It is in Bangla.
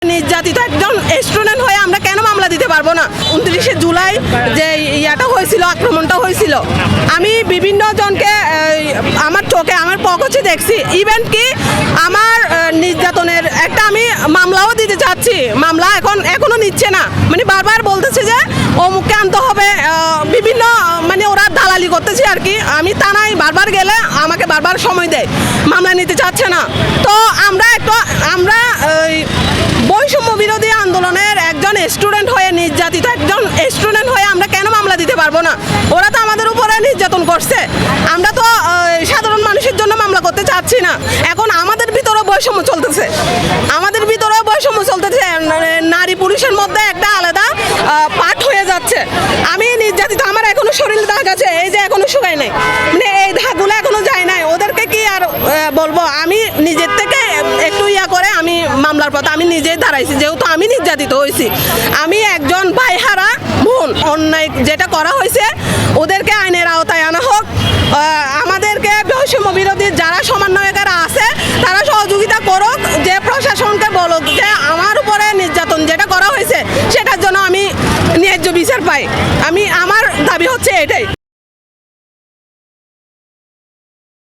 নির্যাতিত একজন স্টুডেন্ট হয়ে আমরা কেন মামলা দিতে পারবো না? 29শে জুলাই যে ইয়াটা হয়েছিল, আক্রমণটা হয়েছিল, আমি বিভিন্ন জনকে আমার চোখে আমার পকছে দেখছি। ইভেন কি আমার নির্যাতনের একটা আমি মামলাও দিতে চাচ্ছি, মামলা এখনো নিচ্ছে না। মানে বারবার বলতেছে যে অমুককে আনতে হবে, বিভিন্ন মানে ওরা দালালি করতেছে আর কি। আমি থানায় বারবার গেলে আমাকে বারবার সময় দেয়, মামলা নিতে চাচ্ছে না। তো আমরা বৈষম্য বিরোধী আন্দোলনের একজন স্টুডেন্ট হয়ে নির্যাতিত একজন স্টুডেন্ট হয়ে আমরা কেন মামলা দিতে পারবো না? ওরা তো আমাদের উপরে নির্যাতন করছে, আমরা তো সাধারণ মানুষের জন্য মামলা করতে চাচ্ছি না। এখন আমাদের ভিতরে বৈষম্য চলতেছে, নারী পুরুষের মধ্যে একটা আলাদা পাঠ হয়ে যাচ্ছে। আমি নির্যাতিত, আমার এখনো শরীরে দাগ আছে, এই যে এখনো শুকায় নাই, মানে এই দাগগুলো এখনো যায় নাই। ওদেরকে কি আর বলবো? আমি নিজের থেকে একটু করে আমি মামলার পথে আমি নিজেই দাঁড়াইছি, যেহেতু আমি নির্যাতিত হয়েছি। আমি একজন ভাইহারা বোন, অন্যায় যেটা করা হয়েছে ওদেরকে আইনের আওতায় আনা হোক। আমাদেরকে বৈষম্য বিরোধী যারা সমন্বয়কারা আছে তারা সহযোগিতা করুক, যে প্রশাসনকে বলুক যে আমার উপরে নির্যাতন যেটা করা হয়েছে সেটার জন্য আমি ন্যায্য বিচার পাই। আমার দাবি হচ্ছে এটাই।